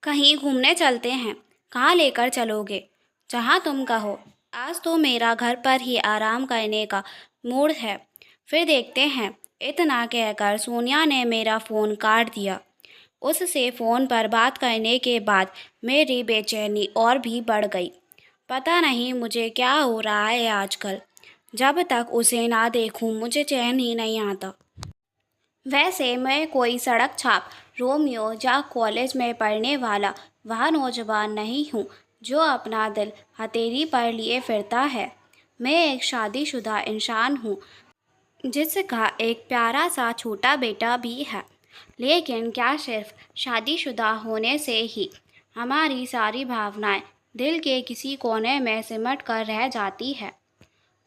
कहीं घूमने चलते हैं। कहाँ लेकर चलोगे? जहाँ तुम कहो। आज तो मेरा घर पर ही आराम करने का मूड है। फिर देखते हैं। इतना कहकर सोनिया ने मेरा फ़ोन काट दिया। उससे फ़ोन पर बात करने के बाद मेरी बेचैनी और भी बढ़ गई। पता नहीं मुझे क्या हो रहा है आजकल। जब तक उसे ना देखूं मुझे चैन ही नहीं आता। वैसे मैं कोई सड़क छाप रोमियो या कॉलेज में पढ़ने वाला वह नौजवान नहीं हूँ जो अपना दिल हथेली पर लिए फिरता है। मैं एक शादीशुदा इंसान हूँ जिसका एक प्यारा सा छोटा बेटा भी है। लेकिन क्या सिर्फ शादीशुदा होने से ही हमारी सारी भावनाएं दिल के किसी कोने में सिमट कर रह जाती है?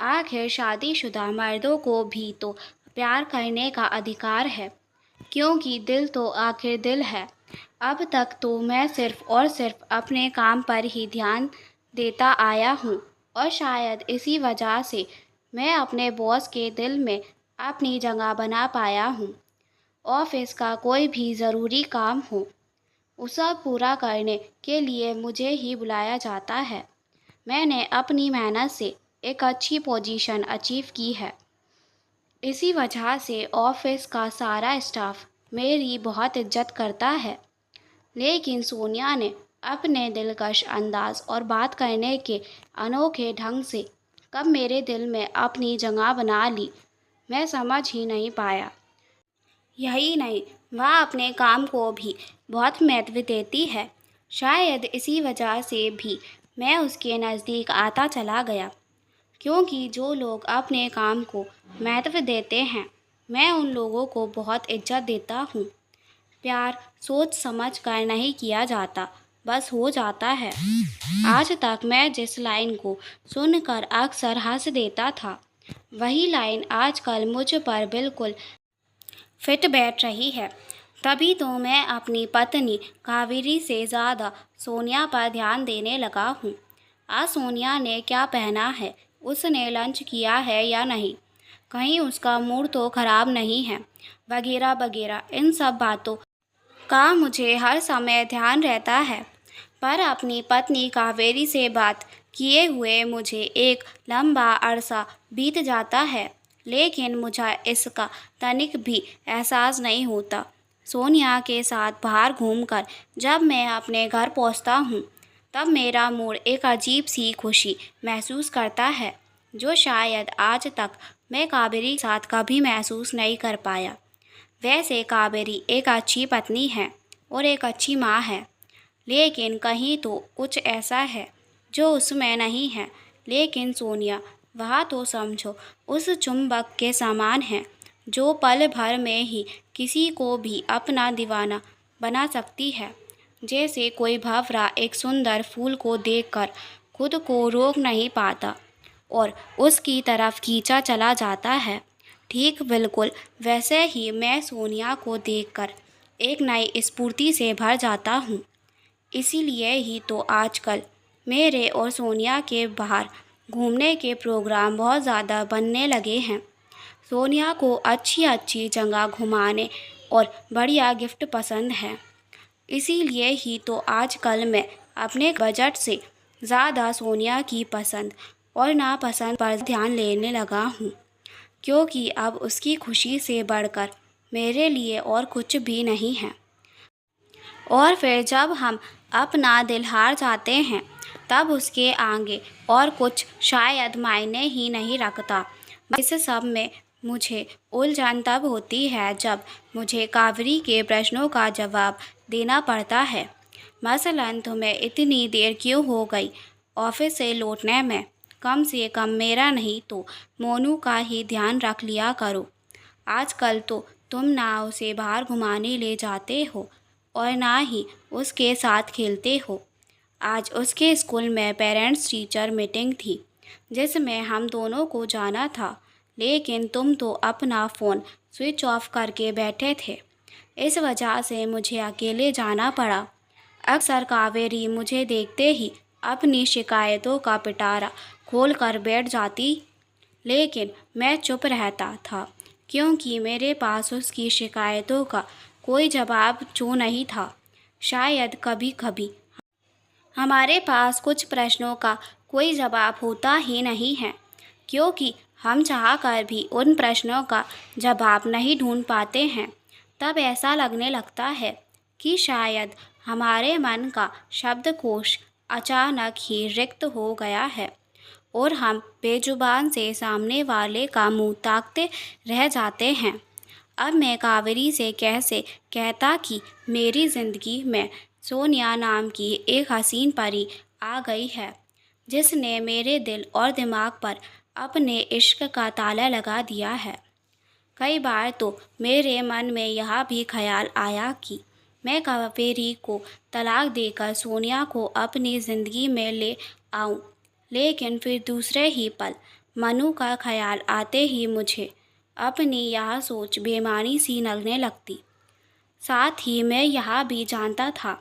आखिर शादीशुदा मर्दों को भी तो प्यार करने का अधिकार है, क्योंकि दिल तो आखिर दिल है। अब तक तो मैं सिर्फ और सिर्फ अपने काम पर ही ध्यान देता आया हूँ और शायद इसी वजह से मैं अपने बॉस के दिल में अपनी जगह बना पाया हूँ। ऑफिस का कोई भी ज़रूरी काम हो, उसे पूरा करने के लिए मुझे ही बुलाया जाता है। मैंने अपनी मेहनत से एक अच्छी पोजीशन अचीव की है। इसी वजह से ऑफिस का सारा स्टाफ मेरी बहुत इज्जत करता है। लेकिन सोनिया ने अपने दिलकश अंदाज और बात करने के अनोखे ढंग से कब मेरे दिल में अपनी जगह बना ली, मैं समझ ही नहीं पाया। यही नहीं, वह अपने काम को भी बहुत महत्व देती है। शायद इसी वजह से भी मैं उसके नज़दीक आता चला गया, क्योंकि जो लोग अपने काम को महत्व देते हैं, मैं उन लोगों को बहुत इज्जत देता हूँ। प्यार सोच समझ कर नहीं किया जाता, बस हो जाता है। आज तक मैं जिस लाइन को सुनकर अक्सर हंस देता था, वही लाइन आजकल मुझ पर बिल्कुल फिट बैठ रही है। तभी तो मैं अपनी पत्नी कावेरी से ज़्यादा सोनिया पर ध्यान देने लगा हूँ। आज सोनिया ने क्या पहना है, उसने लंच किया है या नहीं, कहीं उसका मूड तो खराब नहीं है, वगैरह वगैरह। इन सब बातों का मुझे हर समय ध्यान रहता है। पर अपनी पत्नी कावेरी से बात किए हुए मुझे एक लंबा अरसा बीत जाता है, लेकिन मुझे इसका तनिक भी एहसास नहीं होता। सोनिया के साथ बाहर घूमकर जब मैं अपने घर पहुंचता हूं, तब मेरा मूड एक अजीब सी खुशी महसूस करता है, जो शायद आज तक मैं कावेरी के साथ कभी महसूस नहीं कर पाया। वैसे कावेरी एक अच्छी पत्नी है और एक अच्छी माँ है, लेकिन कहीं तो कुछ ऐसा है जो उसमें नहीं है। लेकिन सोनिया, वह तो समझो उस चुंबक के समान है जो पल भर में ही किसी को भी अपना दीवाना बना सकती है। जैसे कोई भंवरा एक सुंदर फूल को देखकर खुद को रोक नहीं पाता और उसकी तरफ खींचा चला जाता है, ठीक बिल्कुल वैसे ही मैं सोनिया को देखकर एक नई स्फूर्ति से भर जाता हूँ। इसीलिए ही तो आजकल मेरे और सोनिया के बाहर घूमने के प्रोग्राम बहुत ज़्यादा बनने लगे हैं। सोनिया को अच्छी अच्छी जगह घुमाने और बढ़िया गिफ्ट पसंद है। इसीलिए ही तो आजकल मैं अपने बजट से ज़्यादा सोनिया की पसंद और नापसंद पर ध्यान देने लगा हूँ, क्योंकि अब उसकी खुशी से बढ़कर मेरे लिए और कुछ भी नहीं है। और फिर जब हम अपना दिल हार जाते हैं, तब उसके आगे और कुछ शायद मायने ही नहीं रखता। इस सब में मुझे उलझन तब होती है जब मुझे कावेरी के प्रश्नों का जवाब देना पड़ता है। मसलन, तुम्हें इतनी देर क्यों हो गई ऑफिस से लौटने में? कम से कम मेरा नहीं तो मोनू का ही ध्यान रख लिया करो। आजकल तो तुम ना उसे बाहर घुमाने ले जाते हो और ना ही उसके साथ खेलते हो। आज उसके स्कूल में पेरेंट्स टीचर मीटिंग थी, जिसमें हम दोनों को जाना था, लेकिन तुम तो अपना फ़ोन स्विच ऑफ करके बैठे थे। इस वजह से मुझे अकेले जाना पड़ा। अक्सर कावेरी मुझे देखते ही अपनी शिकायतों का पिटारा खोल कर बैठ जाती, लेकिन मैं चुप रहता था, क्योंकि मेरे पास उसकी शिकायतों का कोई जवाब जो नहीं था। शायद कभी कभी हमारे पास कुछ प्रश्नों का कोई जवाब होता ही नहीं है, क्योंकि हम चाहकर भी उन प्रश्नों का जवाब नहीं ढूंढ पाते हैं। तब ऐसा लगने लगता है कि शायद हमारे मन का शब्दकोश अचानक ही रिक्त हो गया है और हम बेजुबान से सामने वाले का मुंह ताकते रह जाते हैं। अब मैं कावेरी से कैसे कहता कि मेरी ज़िंदगी में सोनिया नाम की एक हसीन परी आ गई है, जिसने मेरे दिल और दिमाग पर अपने इश्क का ताला लगा दिया है। कई बार तो मेरे मन में यह भी ख्याल आया कि मैं कावेरी को तलाक देकर सोनिया को अपनी ज़िंदगी में ले आऊं, लेकिन फिर दूसरे ही पल मनु का ख्याल आते ही मुझे अपनी यह सोच बेमानी सी लगने लगती। साथ ही मैं यह भी जानता था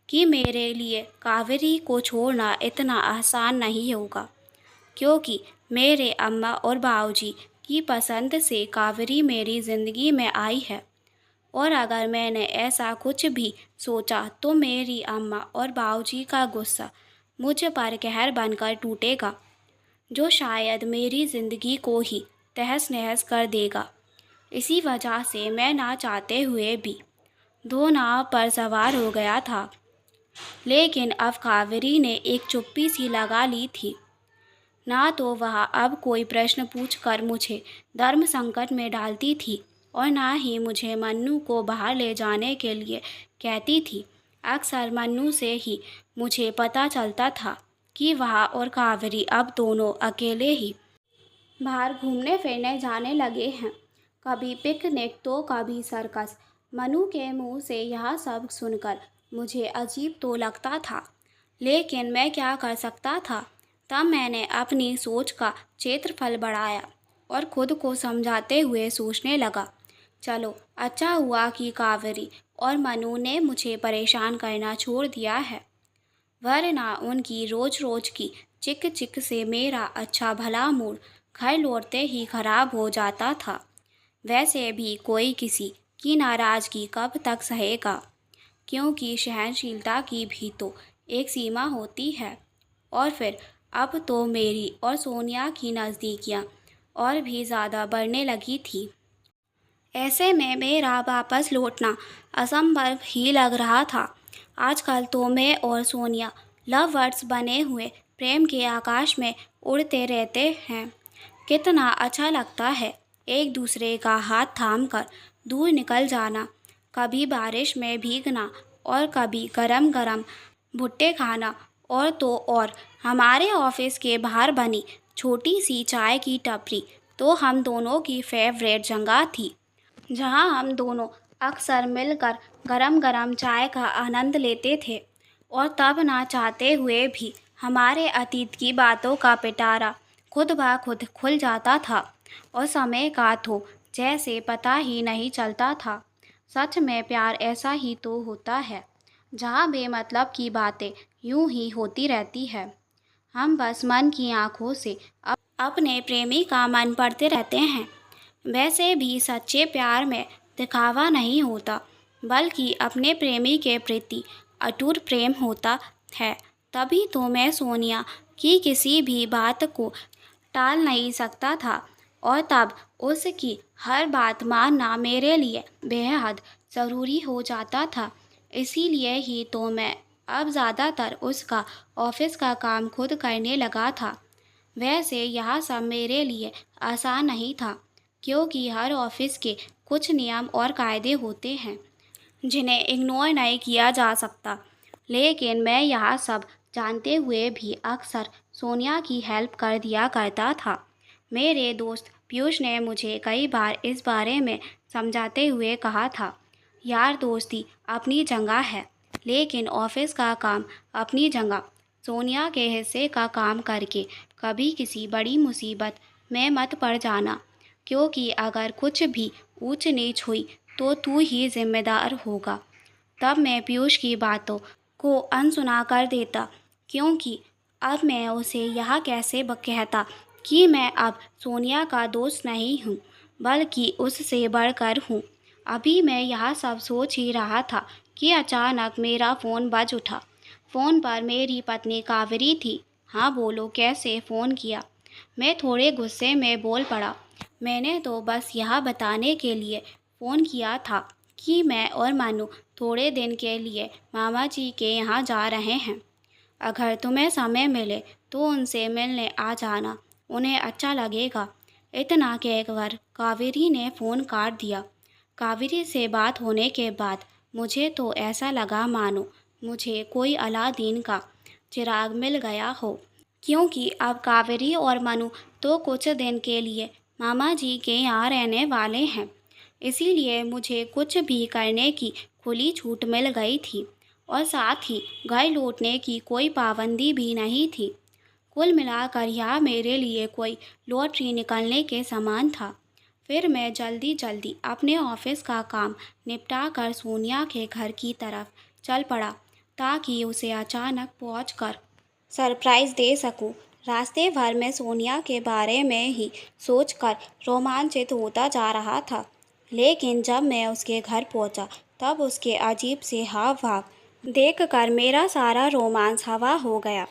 कि मेरे लिए कावेरी को छोड़ना इतना आसान नहीं होगा, क्योंकि मेरे अम्मा और बाऊजी की पसंद से कावेरी मेरी ज़िंदगी में आई है। और अगर मैंने ऐसा कुछ भी सोचा तो मेरी अम्मा और बाऊजी का गुस्सा मुझ पर कहर बनकर टूटेगा, जो शायद मेरी ज़िंदगी को ही तहस नहस कर देगा। इसी वजह से मैं ना चाहते हुए भी दो नाव पर सवार हो गया था, लेकिन अब कावेरी ने एक चुप्पी सी लगा ली थी। ना तो वह अब कोई प्रश्न पूछकर मुझे धर्म संकट में डालती थी और ना ही मुझे मन्नू को बाहर ले जाने के लिए कहती थी। अक्सर मन्नू से ही मुझे पता चलता था कि वह और कावेरी अब दोनों अकेले ही बाहर घूमने फिरने जाने लगे हैं, कभी पिकनिक तो कभी सर्कस। मनु के मुंह से यह सब सुनकर मुझे अजीब तो लगता था, लेकिन मैं क्या कर सकता था। तब मैंने अपनी सोच का क्षेत्रफल बढ़ाया और खुद को समझाते हुए सोचने लगा, चलो अच्छा हुआ कि कावेरी और मनु ने मुझे परेशान करना छोड़ दिया है, वरना उनकी रोज रोज की चिक चिक से मेरा अच्छा भला मूड घर लौटते ही खराब हो जाता था। वैसे भी कोई किसी की नाराज़गी कब तक सहेगा, क्योंकि सहनशीलता की भी तो एक सीमा होती है। और फिर अब तो मेरी और सोनिया की नज़दीकियाँ और भी ज़्यादा बढ़ने लगी थी। ऐसे में मेरा वापस लौटना असंभव ही लग रहा था। आजकल तो मैं और सोनिया लव बर्ड्स बने हुए प्रेम के आकाश में उड़ते रहते हैं। कितना अच्छा लगता है एक दूसरे का हाथ थामकर दूर निकल जाना, कभी बारिश में भीगना और कभी गरम गरम भुट्टे खाना। और तो और हमारे ऑफिस के बाहर बनी छोटी सी चाय की टपरी तो हम दोनों की फेवरेट जगह थी, जहां हम दोनों अक्सर मिलकर गरम गरम चाय का आनंद लेते थे। और तब ना चाहते हुए भी हमारे अतीत की बातों का पिटारा खुद ब खुद खुल जाता था और समय का तो जैसे पता ही नहीं चलता था। सच में प्यार ऐसा ही तो होता है, जहाँ बेमतलब की बातें यूं ही होती रहती है। हम बस मन की आंखों से अपने प्रेमी का मन पढ़ते रहते हैं। वैसे भी सच्चे प्यार में दिखावा नहीं होता, बल्कि अपने प्रेमी के प्रति अटूट प्रेम होता है। तभी तो मैं सोनिया की किसी भी बात को टाल नहीं सकता था और तब उसकी हर बात मानना मेरे लिए बेहद ज़रूरी हो जाता था। इसीलिए ही तो मैं अब ज़्यादातर उसका ऑफिस का काम खुद करने लगा था। वैसे यह सब मेरे लिए आसान नहीं था, क्योंकि हर ऑफिस के कुछ नियम और कायदे होते हैं जिन्हें इग्नोर नहीं किया जा सकता। लेकिन मैं यह सब जानते हुए भी अक्सर सोनिया की हेल्प कर दिया करता था। मेरे दोस्त पीयूष ने मुझे कई बार इस बारे में समझाते हुए कहा था, यार दोस्ती अपनी जगह है, लेकिन ऑफिस का काम अपनी जगह। सोनिया के हिस्से का काम करके कभी किसी बड़ी मुसीबत में मत पड़ जाना, क्योंकि अगर कुछ भी ऊंच नीच हुई तो तू ही जिम्मेदार होगा। तब मैं पीयूष की बातों को अनसुना कर देता, क्योंकि अब मैं उसे यह कैसे कहता कि मैं अब सोनिया का दोस्त नहीं हूँ, बल्कि उससे बढ़कर हूँ। अभी मैं यह सब सोच ही रहा था कि अचानक मेरा फ़ोन बज उठा। फ़ोन पर मेरी पत्नी कावेरी थी। हाँ बोलो, कैसे फ़ोन किया? मैं थोड़े गुस्से में बोल पड़ा। मैंने तो बस यह बताने के लिए फ़ोन किया था कि मैं और मनु थोड़े दिन के लिए मामा जी के यहाँ जा रहे हैं। अगर तुम्हें समय मिले तो उनसे मिलने आ जाना, उन्हें अच्छा लगेगा। इतना कहकर कावेरी ने फ़ोन काट दिया। कावेरी से बात होने के बाद मुझे तो ऐसा लगा मानो मुझे कोई अलादीन का चिराग मिल गया हो, क्योंकि अब कावेरी और मनु तो कुछ दिन के लिए मामा जी के यहाँ रहने वाले हैं। इसीलिए मुझे कुछ भी करने की खुली छूट मिल गई थी और साथ ही घर लौटने की कोई पाबंदी भी नहीं थी। कुल मिलाकर यह मेरे लिए कोई लॉटरी निकलने के समान था। फिर मैं जल्दी जल्दी अपने ऑफिस का काम निपटा कर सोनिया के घर की तरफ चल पड़ा, ताकि उसे अचानक पहुंचकर सरप्राइज़ दे सकूं। रास्ते भर में सोनिया के बारे में ही सोचकर रोमांचित होता जा रहा था, लेकिन जब मैं उसके घर पहुंचा तब उसके अजीब से हाव भाव देखकर मेरा सारा रोमांस हवा हो गया।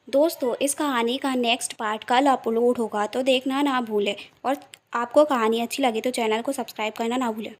दोस्तों, इस कहानी का नेक्स्ट पार्ट कल अपलोड होगा, तो देखना ना भूलें। और आपको कहानी अच्छी लगी तो चैनल को सब्सक्राइब करना ना भूलें।